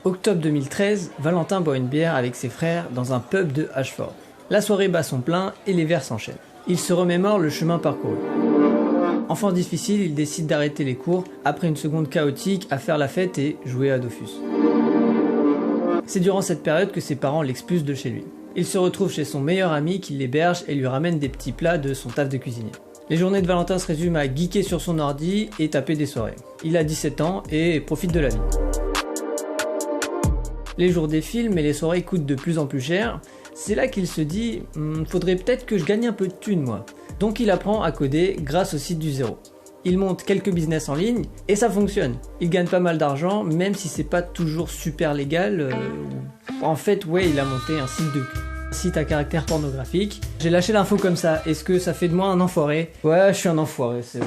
Octobre 2013, Valentin boit une bière avec ses frères dans un pub de Ashford. La soirée bat son plein et les verres s'enchaînent. Il se remémore le chemin parcouru. Enfant difficile, il décide d'arrêter les cours après une seconde chaotique à faire la fête et jouer à Dofus. C'est durant cette période que ses parents l'expulsent de chez lui. Il se retrouve chez son meilleur ami qui l'héberge et lui ramène des petits plats de son taf de cuisinier. Les journées de Valentin se résument à geeker sur son ordi et taper des soirées. Il a 17 ans et profite de la vie. Les jours défilent mais les soirées coûtent de plus en plus cher. C'est là qu'il se dit faudrait peut-être que je gagne un peu de thunes moi. Donc il apprend à coder grâce au site du zéro. Il monte quelques business en ligne et ça fonctionne. Il gagne pas mal d'argent même si c'est pas toujours super légal. En fait ouais, il a monté un site à caractère pornographique. J'ai lâché l'info comme ça. Est-ce que ça fait de moi un enfoiré? Ouais, je suis un enfoiré, c'est...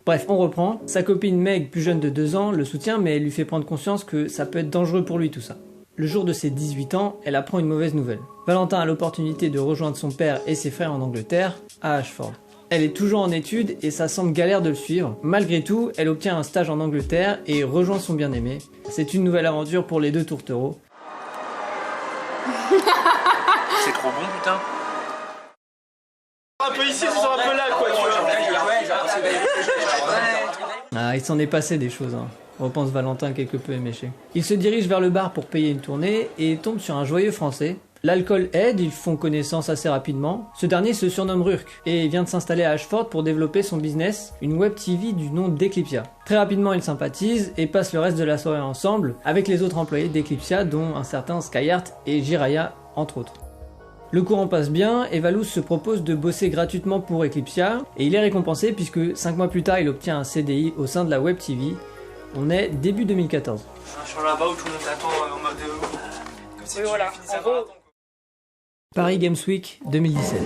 Bref, on reprend. Sa copine Meg, plus jeune de 2 ans, le soutient mais elle lui fait prendre conscience que ça peut être dangereux pour lui tout ça. Le jour de ses 18 ans, elle apprend une mauvaise nouvelle. Valentin a l'opportunité de rejoindre son père et ses frères en Angleterre, à Ashford. Elle est toujours en études et ça semble galère de le suivre. Malgré tout, elle obtient un stage en Angleterre et rejoint son bien-aimé. C'est une nouvelle aventure pour les deux tourtereaux. C'est trop bon putain. Un peu ici, ce sera un peu là quoi, tu vois. Ah, il s'en est passé des choses, hein. Repense Valentin quelque peu éméché. Il se dirige vers le bar pour payer une tournée et tombe sur un joyeux français. L'alcool aide, ils font connaissance assez rapidement. Ce dernier se surnomme Rurk et vient de s'installer à Ashford pour développer son business, une web TV du nom d'Eclipsia. Très rapidement, ils sympathisent et passent le reste de la soirée ensemble avec les autres employés d'Eclipsia, dont un certain Skyheart et Jiraya, entre autres. Le courant passe bien et Valous se propose de bosser gratuitement pour Eclipsia et il est récompensé puisque 5 mois plus tard, il obtient un CDI au sein de la web TV. On est début 2014. Sur là-bas où tout le monde attend en mode comme si oui, voilà. En gros. Paris Games Week 2017.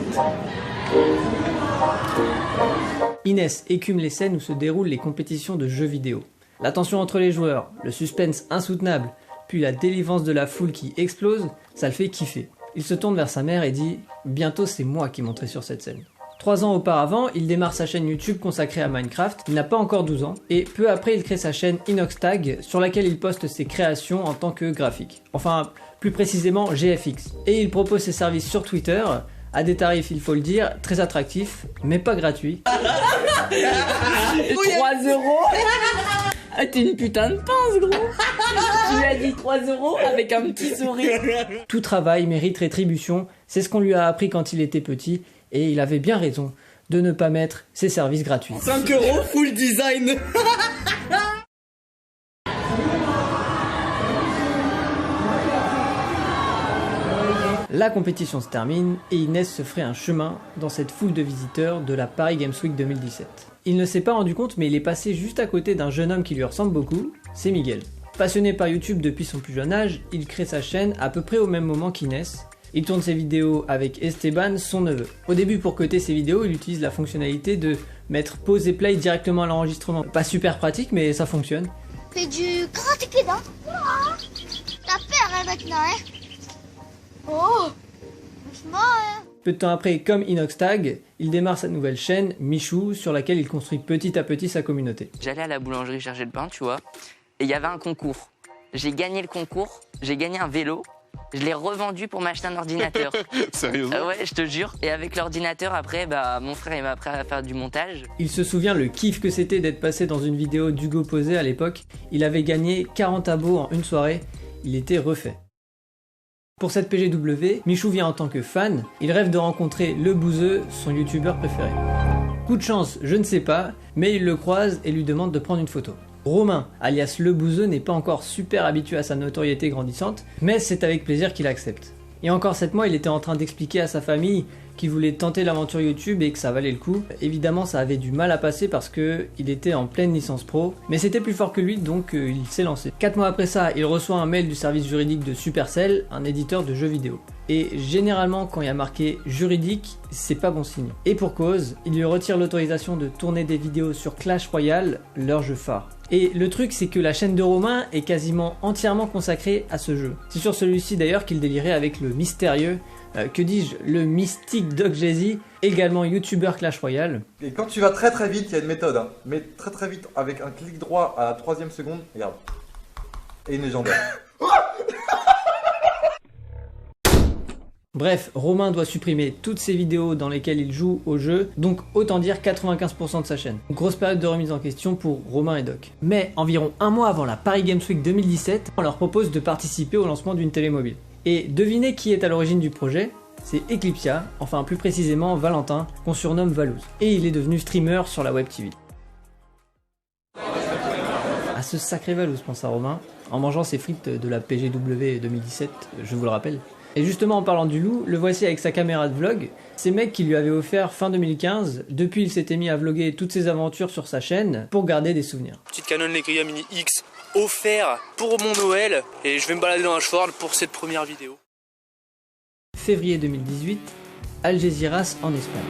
Inès écume les scènes où se déroulent les compétitions de jeux vidéo. La tension entre les joueurs, le suspense insoutenable, puis la délivrance de la foule qui explose, ça le fait kiffer. Il se tourne vers sa mère et dit « Bientôt c'est moi qui monterai sur cette scène ». 3 ans auparavant, il démarre sa chaîne YouTube consacrée à Minecraft, il n'a pas encore 12 ans, et peu après il crée sa chaîne Inoxtag, sur laquelle il poste ses créations en tant que graphique. Enfin, plus précisément GFX. Et il propose ses services sur Twitter, à des tarifs, il faut le dire, très attractifs, mais pas gratuits. 3 €. Ah, t'es une putain de pince, gros. Tu lui as dit 3 € avec un petit sourire. Tout travail mérite rétribution, c'est ce qu'on lui a appris quand il était petit, et il avait bien raison de ne pas mettre ses services gratuits. 5 € full design. La compétition se termine et Inès se ferait un chemin dans cette foule de visiteurs de la Paris Games Week 2017. Il ne s'est pas rendu compte mais il est passé juste à côté d'un jeune homme qui lui ressemble beaucoup, c'est Miguel. Passionné par YouTube depuis son plus jeune âge, il crée sa chaîne à peu près au même moment qu'Inès. Il tourne ses vidéos avec Esteban, son neveu. Au début, pour coter ses vidéos, il utilise la fonctionnalité de mettre pause et play directement à l'enregistrement. Pas super pratique, mais ça fonctionne. Fais du Karate Kid, hein. T'as peur, hein, maintenant, hein. Oh, doucement, hein. Peu de temps après, comme Inoxtag, il démarre sa nouvelle chaîne, Michou, sur laquelle il construit petit à petit sa communauté. J'allais à la boulangerie chercher le pain, tu vois, et il y avait un concours. J'ai gagné le concours, j'ai gagné un vélo. Je l'ai revendu pour m'acheter un ordinateur. Sérieusement? Ouais, je te jure. Et avec l'ordinateur, après, mon frère il m'a appris à faire du montage. Il se souvient le kiff que c'était d'être passé dans une vidéo d'Hugo Posé à l'époque. Il avait gagné 40 abos en une soirée. Il était refait. Pour cette PGW, Michou vient en tant que fan. Il rêve de rencontrer le Bouzeux, son youtubeur préféré. Coup de chance, je ne sais pas, mais il le croise et lui demande de prendre une photo. Romain, alias Le Bouzeux, n'est pas encore super habitué à sa notoriété grandissante, mais c'est avec plaisir qu'il accepte. Et encore 7 mois, il était en train d'expliquer à sa famille qu'il voulait tenter l'aventure YouTube et que ça valait le coup. Évidemment, ça avait du mal à passer parce que il était en pleine licence pro, mais c'était plus fort que lui, donc il s'est lancé. 4 mois après ça, il reçoit un mail du service juridique de Supercell, un éditeur de jeux vidéo. Et généralement, quand il y a marqué juridique, c'est pas bon signe. Et pour cause, il lui retire l'autorisation de tourner des vidéos sur Clash Royale, leur jeu phare. Et le truc, c'est que la chaîne de Romain est quasiment entièrement consacrée à ce jeu. C'est sur celui-ci d'ailleurs qu'il délirait avec le mystérieux, que dis-je, le mystique Doc Jay-Z, également youtubeur Clash Royale. Et quand tu vas très très vite, il y a une méthode. Hein. Mais très très vite, avec un clic droit à la 3e seconde, regarde. et une légendaire. Bref, Romain doit supprimer toutes ses vidéos dans lesquelles il joue au jeu, donc autant dire 95% de sa chaîne. Grosse période de remise en question pour Romain et Doc. Mais environ un mois avant la Paris Games Week 2017, on leur propose de participer au lancement d'une télémobile. Et devinez qui est à l'origine du projet? C'est Eclipsia, enfin plus précisément Valentin, qu'on surnomme Valouz. Et il est devenu streamer sur la Web TV. Ah, ce sacré Valouz, pense à Romain, en mangeant ses frites de la PGW 2017, je vous le rappelle. Et justement en parlant du loup, le voici avec sa caméra de vlog, ces mecs qui lui avaient offert fin 2015, depuis il s'était mis à vlogger toutes ses aventures sur sa chaîne pour garder des souvenirs. Petite Canon Legria Mini X offert pour mon Noël et je vais me balader dans un Ford pour cette première vidéo. Février 2018, Algeciras en Espagne.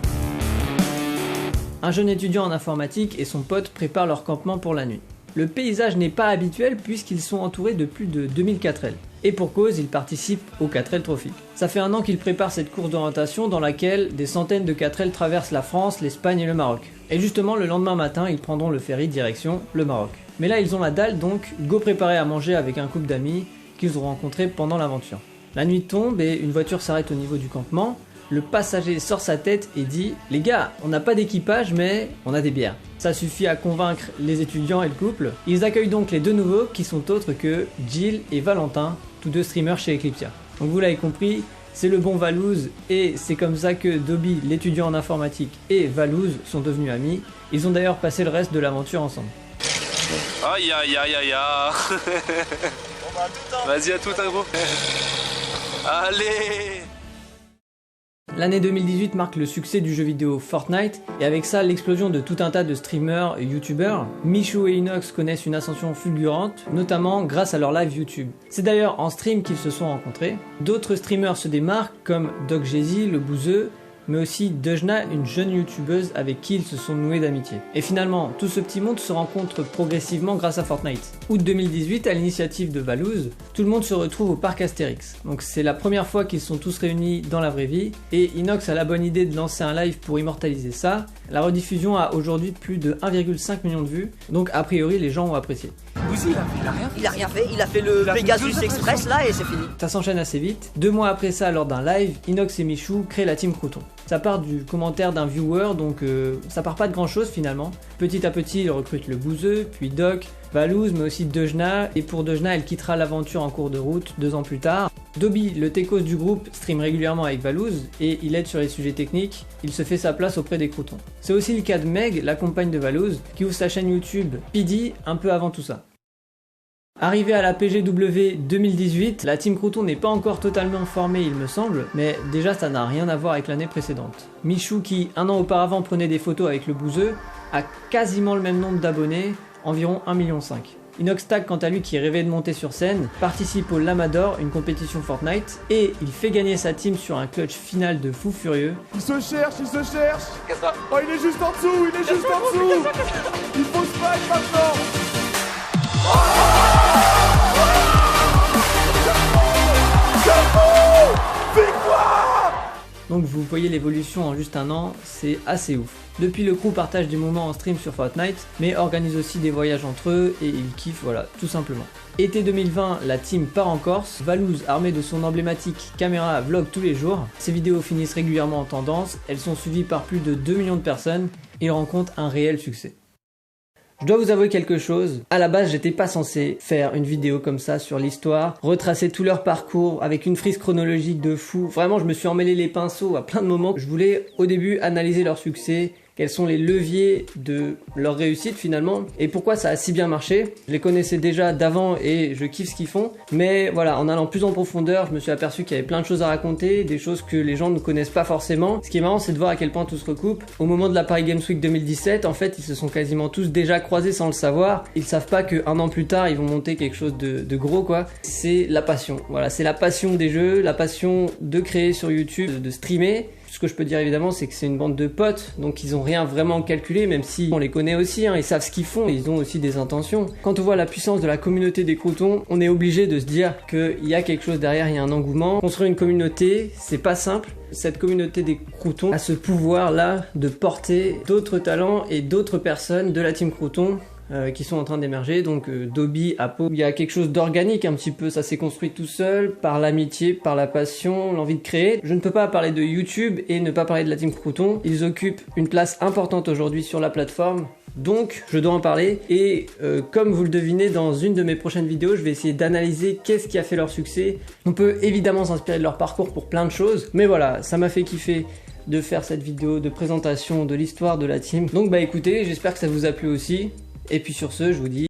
Un jeune étudiant en informatique et son pote préparent leur campement pour la nuit. Le paysage n'est pas habituel puisqu'ils sont entourés de plus de 2000 4L. Et pour cause, ils participent au 4L Trophy. Ça fait un an qu'ils préparent cette course d'orientation dans laquelle des centaines de 4L traversent la France, l'Espagne et le Maroc. Et justement, le lendemain matin, ils prendront le ferry direction le Maroc. Mais là, ils ont la dalle, donc go préparer à manger avec un couple d'amis qu'ils ont rencontrés pendant l'aventure. La nuit tombe et une voiture s'arrête au niveau du campement. Le passager sort sa tête et dit « Les gars, on n'a pas d'équipage mais on a des bières ». Ça suffit à convaincre les étudiants et le couple. Ils accueillent donc les deux nouveaux qui sont autres que Jill et Valentin, tous deux streamers chez Eclipsia. Donc vous l'avez compris, c'est le bon Valouz et c'est comme ça que Dobby, l'étudiant en informatique, et Valouz sont devenus amis. Ils ont d'ailleurs passé le reste de l'aventure ensemble. Aïe aïe aïe aïe aïe. Vas-y à tout un gros. Allez. L'année 2018 marque le succès du jeu vidéo Fortnite et avec ça l'explosion de tout un tas de streamers et youtubeurs. Michou et Inox connaissent une ascension fulgurante, notamment grâce à leur live YouTube. C'est d'ailleurs en stream qu'ils se sont rencontrés. D'autres streamers se démarquent comme Doc Jay-Z, le Bouzeux, mais aussi Dejna, une jeune youtubeuse avec qui ils se sont noués d'amitié. Et finalement, tout ce petit monde se rencontre progressivement grâce à Fortnite. Août 2018, à l'initiative de Valouz, tout le monde se retrouve au parc Astérix. Donc c'est la première fois qu'ils sont tous réunis dans la vraie vie, et Inox a la bonne idée de lancer un live pour immortaliser ça. La rediffusion a aujourd'hui plus de 1,5 million de vues, donc a priori les gens ont apprécié. Bouzy, il a rien fait, il a fait le Pegasus Express là et c'est fini. Ça s'enchaîne assez vite. 2 mois après ça, lors d'un live, Inox et Michou créent la Team Crouton. Ça part du commentaire d'un viewer, donc ça part pas de grand chose finalement. Petit à petit, ils recrutent le Bouzeux, puis Doc, Valouz, mais aussi Dejna, et pour Dejna, elle quittera l'aventure en cours de route 2 ans plus tard. Dobby, le techos du groupe, stream régulièrement avec Valouz, et il aide sur les sujets techniques, il se fait sa place auprès des croutons. C'est aussi le cas de Meg, la compagne de Valouz, qui ouvre sa chaîne YouTube PD un peu avant tout ça. Arrivé à la PGW 2018, la Team Crouton n'est pas encore totalement formée il me semble, mais déjà ça n'a rien à voir avec l'année précédente. Michou qui, un an auparavant prenait des photos avec le Bouzeux, a quasiment le même nombre d'abonnés, environ 1,5 million. Inoxtag quant à lui qui rêvait de monter sur scène, participe au Lamador, une compétition Fortnite, et il fait gagner sa team sur un clutch final de fou furieux. Il se cherche. Oh il est juste en dessous, Il faut se fight maintenant. Donc vous voyez l'évolution en juste un an, c'est assez ouf. Depuis le crew partage des moments en stream sur Fortnite, mais organise aussi des voyages entre eux et ils kiffent, voilà, tout simplement. Été 2020, la team part en Corse, Valouz armé de son emblématique caméra vlog tous les jours, ses vidéos finissent régulièrement en tendance, elles sont suivies par plus de 2 millions de personnes et rencontrent un réel succès. Je dois vous avouer quelque chose, à la base j'étais pas censé faire une vidéo comme ça sur l'histoire, retracer tout leur parcours avec une frise chronologique de fou, vraiment je me suis emmêlé les pinceaux à plein de moments. Je voulais au début analyser leur succès, quels sont les leviers de leur réussite finalement, et pourquoi ça a si bien marché. Je les connaissais déjà d'avant et je kiffe ce qu'ils font, mais voilà, en allant plus en profondeur, je me suis aperçu qu'il y avait plein de choses à raconter, des choses que les gens ne connaissent pas forcément. Ce qui est marrant, c'est de voir à quel point tout se recoupe. Au moment de la Paris Games Week 2017, en fait, ils se sont quasiment tous déjà croisés sans le savoir. Ils savent pas qu'un an plus tard, ils vont monter quelque chose de gros, quoi. C'est la passion. Voilà, c'est la passion des jeux, la passion de créer sur YouTube, de streamer. Ce que je peux dire évidemment, c'est que c'est une bande de potes, donc ils ont rien vraiment calculé, même si on les connaît aussi, hein, ils savent ce qu'ils font, et ils ont aussi des intentions. Quand on voit la puissance de la communauté des croutons, on est obligé de se dire qu'il y a quelque chose derrière, il y a un engouement. Construire une communauté, c'est pas simple. Cette communauté des croutons a ce pouvoir-là de porter d'autres talents et d'autres personnes de la team crouton qui sont en train d'émerger, donc Dobby, Apo. Il y a quelque chose d'organique un petit peu, ça s'est construit tout seul, par l'amitié, par la passion, l'envie de créer. Je ne peux pas parler de YouTube et ne pas parler de la Team Crouton. Ils occupent une place importante aujourd'hui sur la plateforme. Donc je dois en parler et comme vous le devinez, dans une de mes prochaines vidéos je vais essayer d'analyser qu'est-ce qui a fait leur succès. On peut évidemment s'inspirer de leur parcours pour plein de choses, mais voilà, ça m'a fait kiffer de faire cette vidéo de présentation de l'histoire de la team. Donc bah écoutez, j'espère que ça vous a plu aussi, et puis sur ce je vous dis